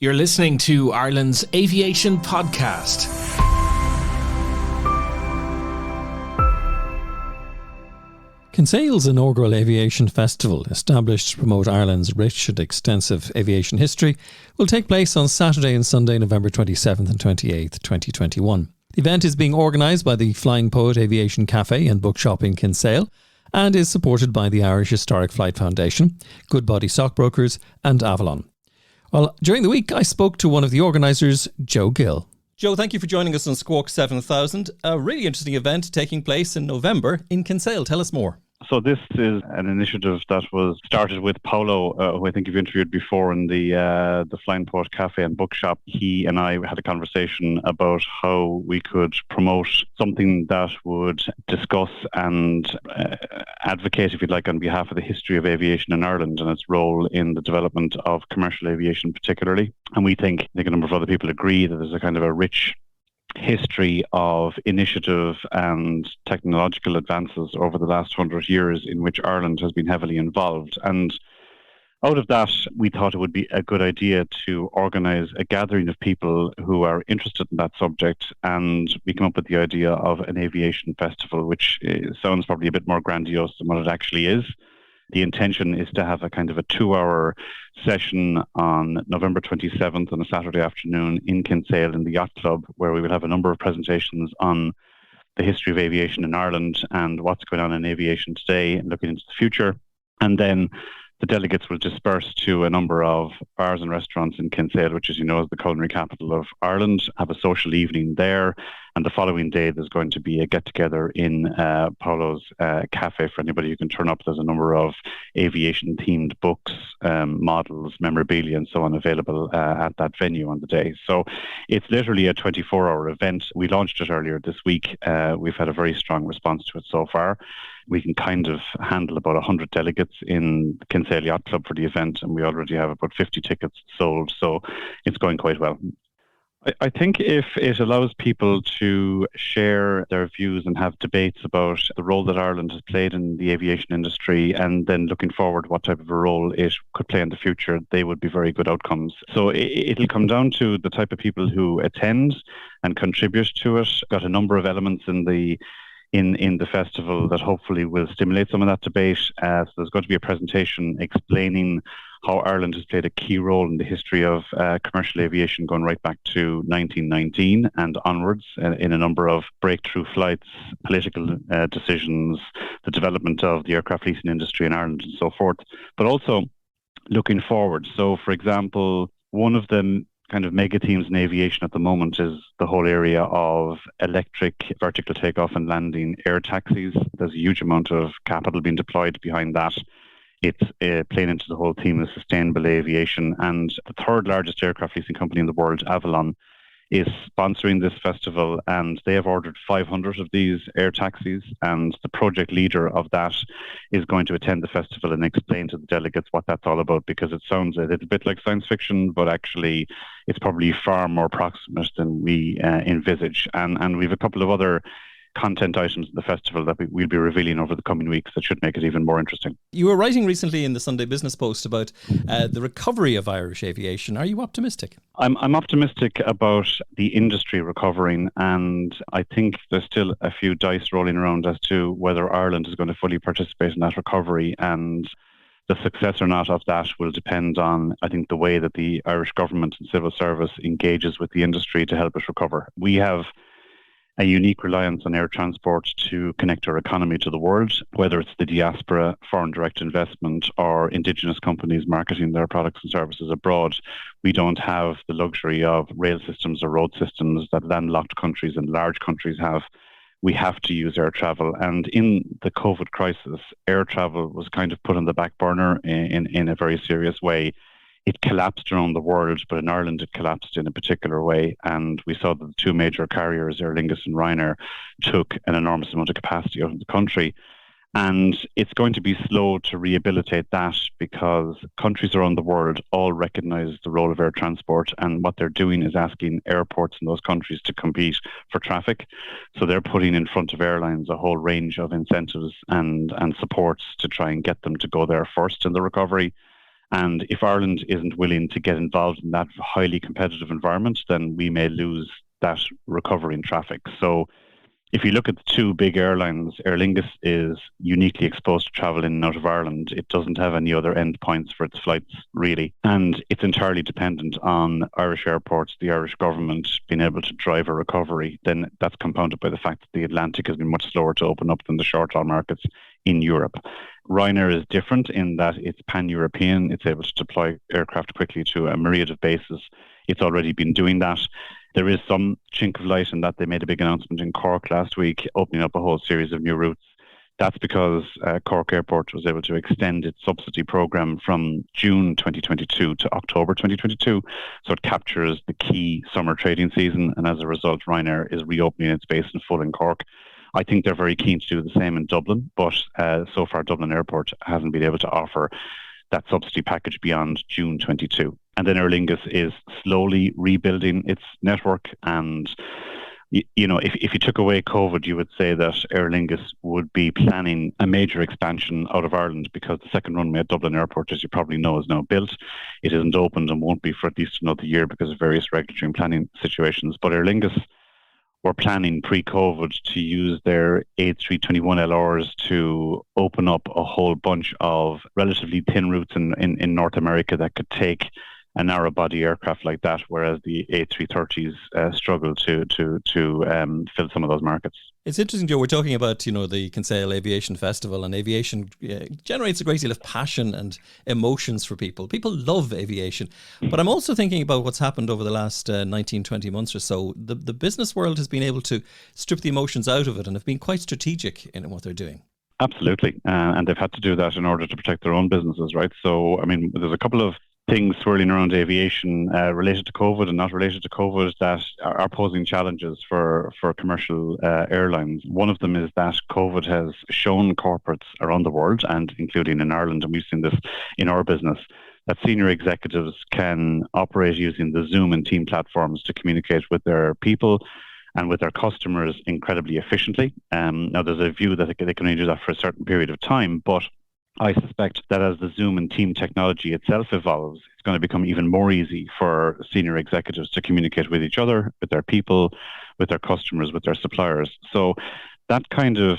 You're listening to Ireland's Aviation Podcast. Kinsale's inaugural aviation festival, established to promote Ireland's rich and extensive aviation history, will take place on Saturday and Sunday, November 27th and 28th, 2021. The event is being organised by the Flying Poet Aviation Café and Bookshop in Kinsale and is supported by the Irish Historic Flight Foundation, Goodbody Stockbrokers and Avolon. Well, during the week, I spoke to one of the organisers, Gill. Joe, thank you for joining us on Squawk 7000. A really interesting event taking place in November in Kinsale. Tell us more. So this is an initiative that was started with Paolo, who I think you've interviewed before in the Flying Poet Café and Bookshop. He and I had a conversation about how we could promote something that would discuss and advocate, if you'd like, on behalf of the history of aviation in Ireland and its role in the development of commercial aviation particularly. And I think a number of other people agree that there's a kind of a rich history of initiative and technological advances over the last 100 years in which Ireland has been heavily involved. And out of that, we thought it would be a good idea to organise a gathering of people who are interested in that subject, and we came up with the idea of an aviation festival, which sounds probably a bit more grandiose than what it actually is. The intention is to have a kind of a 2-hour session on November 27th on a Saturday afternoon in Kinsale in the Yacht Club, where we will have a number of presentations on the history of aviation in Ireland and what's going on in aviation today and looking into the future. And then the delegates will disperse to a number of bars and restaurants in Kinsale, which, as you know, is the culinary capital of Ireland, have a social evening there. And the following day, there's going to be a get-together in Paolo's Café for anybody who can turn up. There's a number of aviation-themed books, models, memorabilia, and so on available at that venue on the day. So it's literally a 24-hour event. We launched it earlier this week. We've had a very strong response to it so far. We can kind of handle about 100 delegates in the Kinsale Yacht Club for the event, and we already have about 50 tickets sold, so it's going quite well. I think if it allows people to share their views and have debates about the role that Ireland has played in the aviation industry, and then looking forward what type of a role it could play in the future, they would be very good outcomes. So it'll come down to the type of people who attend and contribute to it. Got a number of elements in the festival that hopefully will stimulate some of that debate. So there's going to be a presentation explaining how Ireland has played a key role in the history of commercial aviation going right back to 1919 and onwards in a number of breakthrough flights, political decisions, the development of the aircraft leasing industry in Ireland and so forth, but also looking forward. So, for example, one of the kind of mega themes in aviation at the moment is the whole area of electric vertical takeoff and landing air taxis. There's a huge amount of capital being deployed behind that. It's playing into the whole theme of sustainable aviation, and the third largest aircraft leasing company in the world, Avolon, is sponsoring this festival, and they have ordered 500 of these air taxis, and the project leader of that is going to attend the festival and explain to the delegates what that's all about, because it sounds a little bit like science fiction, but actually it's probably far more proximate than we envisage. And we have a couple of other content items in the festival that we'll be revealing over the coming weeks that should make it even more interesting. You were writing recently in the Sunday Business Post about the recovery of Irish aviation. Are you optimistic? I'm optimistic about the industry recovering, and I think there's still a few dice rolling around as to whether Ireland is going to fully participate in that recovery, and the success or not of that will depend on, I think, the way that the Irish government and civil service engages with the industry to help us recover. We have a unique reliance on air transport to connect our economy to the world, whether it's the diaspora, foreign direct investment, or indigenous companies marketing their products and services abroad. We don't have the luxury of rail systems or road systems that landlocked countries and large countries have. We have to use air travel. And in the COVID crisis, air travel was kind of put on the back burner in a very serious way. It collapsed around the world, but in Ireland it collapsed in a particular way. And we saw that the two major carriers, Aer Lingus and Ryanair, took an enormous amount of capacity out of the country. And it's going to be slow to rehabilitate that, because countries around the world all recognise the role of air transport, and what they're doing is asking airports in those countries to compete for traffic. So they're putting in front of airlines a whole range of incentives and supports to try and get them to go there first in the recovery. And if Ireland isn't willing to get involved in that highly competitive environment, then we may lose that recovery in traffic. So if you look at the two big airlines, Aer Lingus is uniquely exposed to travel in and out of Ireland. It doesn't have any other endpoints for its flights, really. And it's entirely dependent on Irish airports, the Irish government being able to drive a recovery. Then that's compounded by the fact that the Atlantic has been much slower to open up than the short-haul markets in Europe. Ryanair is different in that it's pan-European. It's able to deploy aircraft quickly to a myriad of bases. It's already been doing that. There is some chink of light in that they made a big announcement in Cork last week, opening up a whole series of new routes. That's because Cork Airport was able to extend its subsidy program from June 2022 to October 2022. So it captures the key summer trading season. And as a result, Ryanair is reopening its base in full in Cork. I think they're very keen to do the same in Dublin, but so far Dublin Airport hasn't been able to offer that subsidy package beyond June 22. And then Aer Lingus is slowly rebuilding its network. And, you know, if you took away COVID, you would say that Aer Lingus would be planning a major expansion out of Ireland, because the second runway at Dublin Airport, as you probably know, is now built. It isn't opened and won't be for at least another year because of various regulatory and planning situations. But Aer Lingus were planning pre-COVID to use their A321LRs to open up a whole bunch of relatively thin routes in North America that could take a narrow body aircraft like that, whereas the A330s struggle to fill some of those markets. It's interesting, Joe. We're talking about, you know, the Kinsale Aviation Festival, and aviation generates a great deal of passion and emotions for people. People love aviation. But I'm also thinking about what's happened over the last 19, 20 months or so. The business world has been able to strip the emotions out of it and have been quite strategic in what they're doing. Absolutely. And they've had to do that in order to protect their own businesses, right? So, I mean, there's a couple of things swirling around aviation related to COVID and not related to COVID that are posing challenges for commercial airlines. One of them is that COVID has shown corporates around the world, and including in Ireland, and we've seen this in our business, that senior executives can operate using the Zoom and Team platforms to communicate with their people and with their customers incredibly efficiently. Now, there's a view that they can only do that for a certain period of time, but I suspect that as the Zoom and Team technology itself evolves, it's going to become even more easy for senior executives to communicate with each other, with their people, with their customers, with their suppliers. So that kind of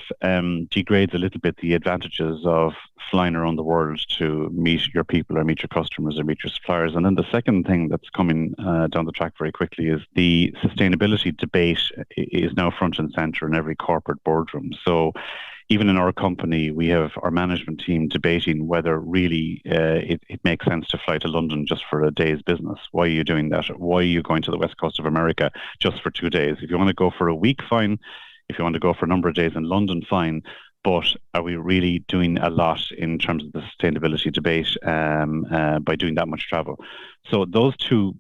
degrades a little bit the advantages of flying around the world to meet your people or meet your customers or meet your suppliers. And then the second thing that's coming down the track very quickly is the sustainability debate is now front and center in every corporate boardroom. So even in our company, we have our management team debating whether really it makes sense to fly to London just for a day's business. Why are you doing that? Why are you going to the west coast of America just for 2 days? If you want to go for a week, fine. If you want to go for a number of days in London, fine. But are we really doing a lot in terms of the sustainability debate by doing that much travel? So those two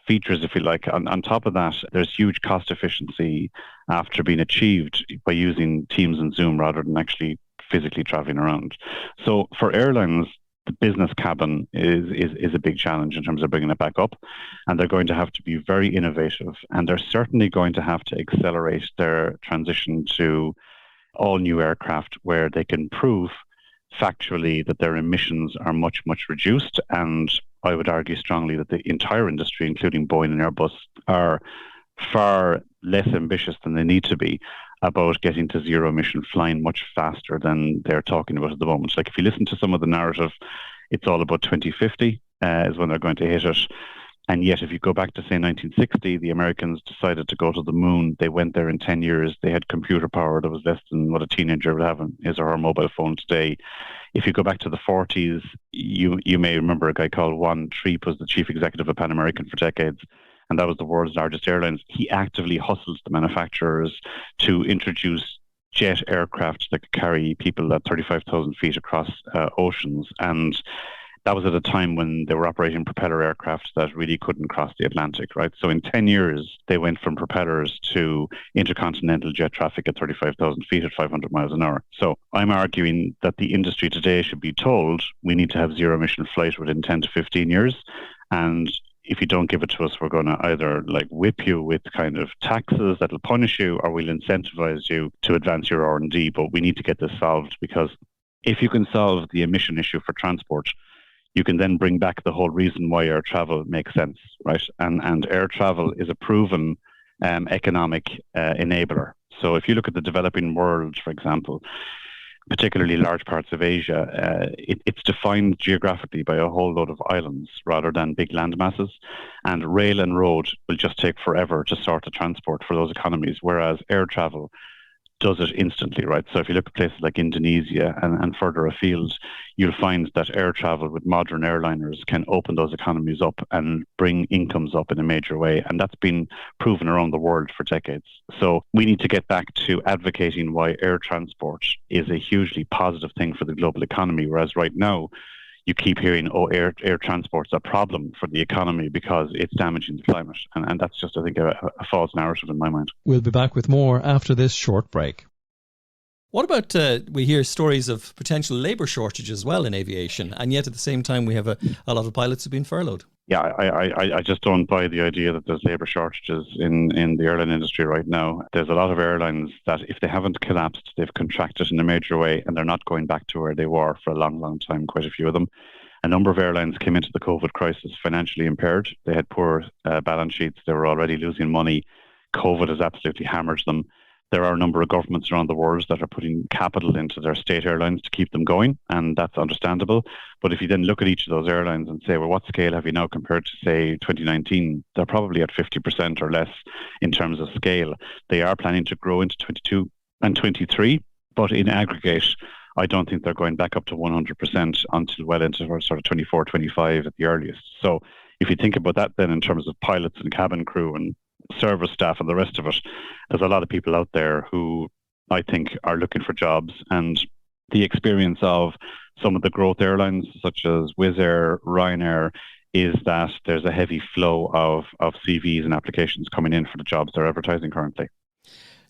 features, if you like. On top of that, there's huge cost efficiency after being achieved by using Teams and Zoom rather than actually physically traveling around. So for airlines, the business cabin is a big challenge in terms of bringing it back up, and they're going to have to be very innovative, and they're certainly going to have to accelerate their transition to all new aircraft where they can prove factually that their emissions are much, much reduced. And I would argue strongly that the entire industry, including Boeing and Airbus, are far less ambitious than they need to be about getting to zero emission flying much faster than they're talking about at the moment. Like if you listen to some of the narrative, it's all about 2050 is when they're going to hit it. And yet, if you go back to, say, 1960, the Americans decided to go to the moon. They went there in 10 years. They had computer power that was less than what a teenager would have on his or her mobile phone today. If you go back to the 40s, you may remember a guy called Juan Treep was the chief executive of Pan American for decades, and that was the world's largest airlines. He actively hustles the manufacturers to introduce jet aircraft that could carry people at 35,000 feet across oceans. And that was at a time when they were operating propeller aircraft that really couldn't cross the Atlantic, right? So in 10 years, they went from propellers to intercontinental jet traffic at 35,000 feet at 500 miles an hour. So I'm arguing that the industry today should be told we need to have zero emission flight within 10 to 15 years. And if you don't give it to us, we're going to either like whip you with kind of taxes that'll punish you, or we'll incentivize you to advance your R&D. But we need to get this solved, because if you can solve the emission issue for transport, you can then bring back the whole reason why air travel makes sense, right? And air travel is a proven economic enabler. So if you look at the developing world, for example, particularly large parts of Asia, it's defined geographically by a whole load of islands rather than big land masses. And rail and road will just take forever to sort the transport for those economies, whereas air travel does it instantly, right? So if you look at places like Indonesia and further afield, you'll find that air travel with modern airliners can open those economies up and bring incomes up in a major way. And that's been proven around the world for decades. So we need to get back to advocating why air transport is a hugely positive thing for the global economy, whereas right now, you keep hearing, air transport's a problem for the economy because it's damaging the climate. And that's just, I think, a false narrative in my mind. We'll be back with more after this short break. What about, we hear stories of potential labour shortage as well in aviation, and yet at the same time we have a lot of pilots who've been furloughed. Yeah, I just don't buy the idea that there's labour shortages in the airline industry right now. There's a lot of airlines that if they haven't collapsed, they've contracted in a major way and they're not going back to where they were for a long, long time, quite a few of them. A number of airlines came into the COVID crisis financially impaired. They had poor balance sheets. They were already losing money. COVID has absolutely hammered them. There are a number of governments around the world that are putting capital into their state airlines to keep them going, and that's understandable. But if you then look at each of those airlines and say, well, what scale have you now compared to, say, 2019? They're probably at 50% or less in terms of scale. They are planning to grow into 22 and 23, but in aggregate, I don't think they're going back up to 100% until well into sort of 24, 25 at the earliest. So if you think about that then in terms of pilots and cabin crew and service staff and the rest of it, there's a lot of people out there who I think are looking for jobs, and the experience of some of the growth airlines such as Wizz Air, Ryanair, is that there's a heavy flow of CVs and applications coming in for the jobs they're advertising currently.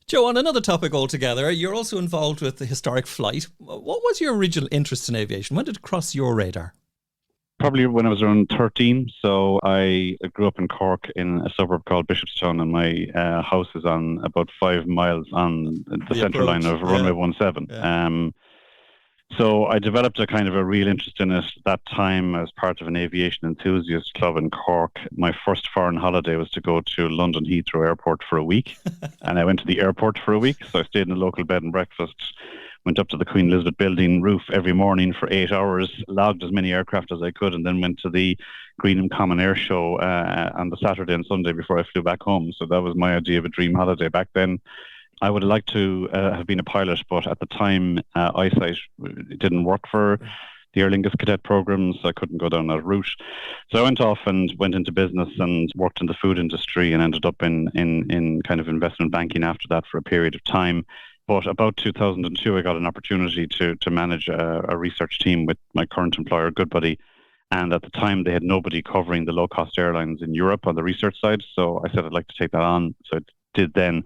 Joe, on another topic altogether, you're also involved with the historic flight. What was your original interest in aviation? When did it cross your radar? Probably when I was around 13. So I grew up in Cork in a suburb called Bishopstown, and my house is on about 5 miles on the centre line of runway 17. Yeah. So I developed a kind of a real interest in it that time as part of an aviation enthusiast club in Cork. My first foreign holiday was to go to London Heathrow Airport for a week. And I went to the airport for a week. So I stayed in a local bed and breakfast, went up to the Queen Elizabeth building roof every morning for 8 hours, logged as many aircraft as I could, and then went to the Greenham Common Air Show on the Saturday and Sunday before I flew back home. So that was my idea of a dream holiday back then. I would have liked to have been a pilot, but at the time, eyesight didn't work for the Aer Lingus cadet programs. So I couldn't go down that route. So I went off and went into business and worked in the food industry and ended up in kind of investment banking after that for a period of time. But about 2002, I got an opportunity to manage a research team with my current employer, Goodbody. And at the time, they had nobody covering the low-cost airlines in Europe on the research side. So I said I'd like to take that on. So I did then.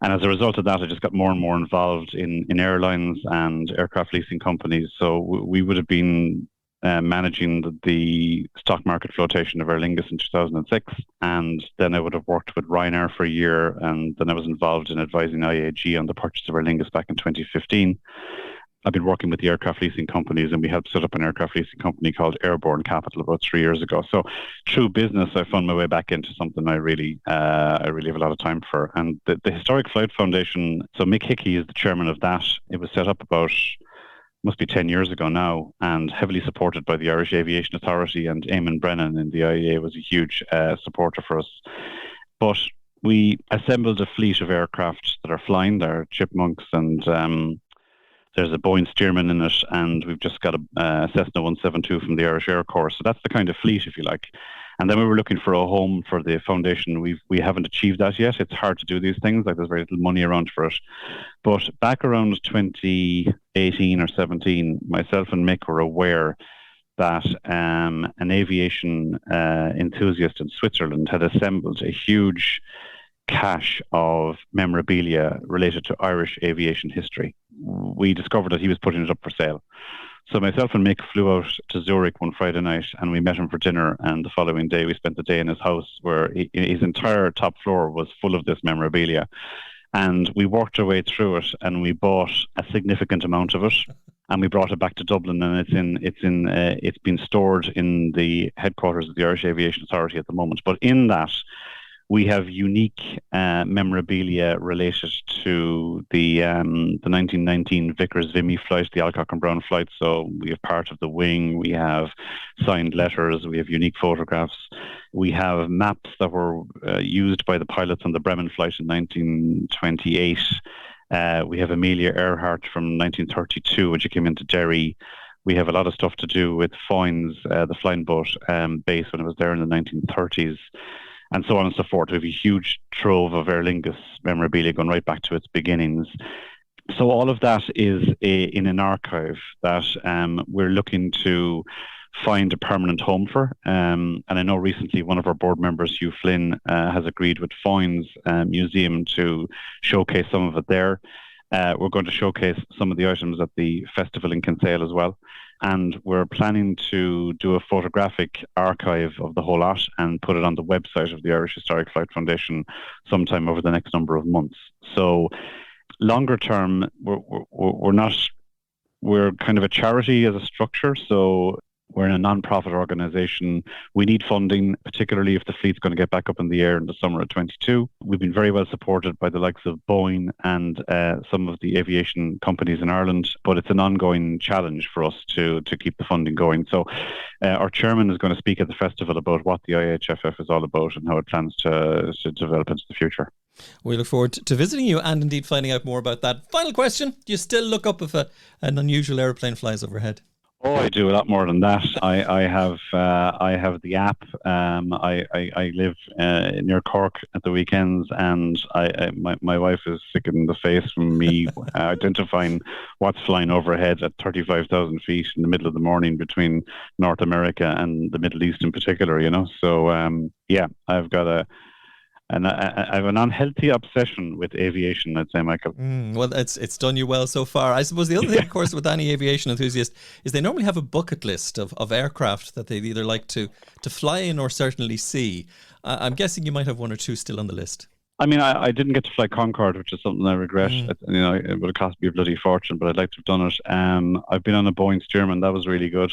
And as a result of that, I just got more and more involved in airlines and aircraft leasing companies. So we would have been managing the stock market flotation of Aer Lingus in 2006. And then I would have worked with Ryanair for a year. And then I was involved in advising IAG on the purchase of Aer Lingus back in 2015. I've been working with the aircraft leasing companies, and we helped set up an aircraft leasing company called Airborne Capital about 3 years ago. So through business, I found my way back into something I really have a lot of time for. And the Historic Flight Foundation, so Mick Hickey is the chairman of that. It was set up about, must be 10 years ago now, and heavily supported by the Irish Aviation Authority, and Eamon Brennan in the IAA was a huge supporter for us. But we assembled a fleet of aircraft that are flying. They're Chipmunks, and there's a Boeing Stearman in it, and we've just got a Cessna 172 from the Irish Air Corps. So that's the kind of fleet, if you like. And then we were looking for a home for the foundation. We haven't achieved that yet. It's hard to do these things. Like, there's very little money around for it. But back around 2018 or 17, myself and Mick were aware that an aviation enthusiast in Switzerland had assembled a huge cache of memorabilia related to Irish aviation history. We discovered that he was putting it up for sale. So myself and Mick flew out to Zurich one Friday night, and we met him for dinner, and the following day we spent the day in his house, where his entire top floor was full of this memorabilia. And we worked our way through it, and we bought a significant amount of it. and we brought it back to Dublin, and it's been stored in the headquarters of the Irish Aviation Authority at the moment. But in that, we have unique memorabilia related to the 1919 Vickers Vimy flight, the Alcock and Brown flight. So we have part of the wing, we have signed letters, we have unique photographs, we have maps that were used by the pilots on the Bremen flight in 1928. We have Amelia Earhart from 1932 when she came into Derry. We have a lot of stuff to do with Foynes, the flying boat base when it was there in the 1930s. And so on and so forth. We have a huge trove of Aer Lingus memorabilia going right back to its beginnings. So all of that is in an archive that we're looking to find a permanent home for. And I know recently one of our board members, Hugh Flynn, has agreed with Foynes Museum to showcase some of it there. We're going to showcase some of the items at the festival in Kinsale as well. And we're planning to do a photographic archive of the whole lot and put it on the website of the Irish Historic Flight Foundation sometime over the next number of months. So longer term, we're kind of a charity as a structure. So we're in a non-profit organisation. We need funding, particularly if the fleet's going to get back up in the air in the summer of 22. We've been very well supported by the likes of Boeing and some of the aviation companies in Ireland, but it's an ongoing challenge for us to keep the funding going. So our chairman is going to speak at the festival about what the IHFF is all about and how it plans to develop into the future. We look forward to visiting you and indeed finding out more about that. Final question, do you still look up if an unusual aeroplane flies overhead? Oh, I do a lot more than that. I have the app. I live near Cork at the weekends, and my wife is sick in the face from me identifying what's flying overhead at 35,000 feet in the middle of the morning between North America and the Middle East in particular. So I've got I have an unhealthy obsession with aviation, I'd say, Michael. Well, it's done you well so far. I suppose the other thing, of course, with any aviation enthusiast is they normally have a bucket list of aircraft that they'd either like to fly in or certainly see. I'm guessing you might have one or two still on the list. I mean, I didn't get to fly Concorde, which is something I regret. It would have cost me a bloody fortune, but I'd like to have done it. I've been on a Boeing Stearman. That was really good.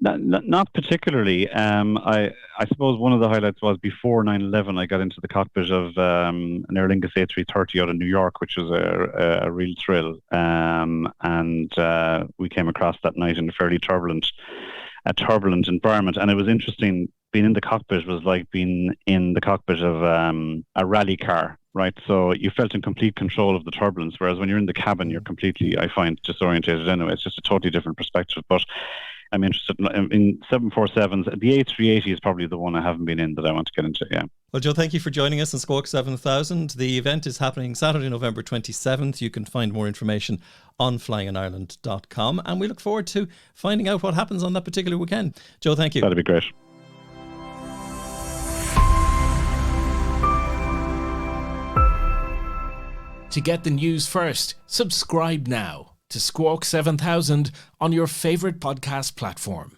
Not particularly. I suppose one of the highlights was before 9/11, I got into the cockpit of an Aer Lingus A330 out of New York, which was a real thrill. And we came across that night in a fairly turbulent environment. And it was interesting. Being in the cockpit was like being in the cockpit of a rally car, right? So you felt in complete control of the turbulence, whereas when you're in the cabin, you're completely, I find, disorientated anyway. It's just a totally different perspective. But I'm interested in 747s. The A380 is probably the one I haven't been in that I want to get into, yeah. Well, Joe, thank you for joining us on Squawk 7000. The event is happening Saturday, November 27th. You can find more information on flyingireland.com, and we look forward to finding out what happens on that particular weekend. Joe, thank you. That'd be great. To get the news first, subscribe now to Squawk 7000 on your favourite podcast platform.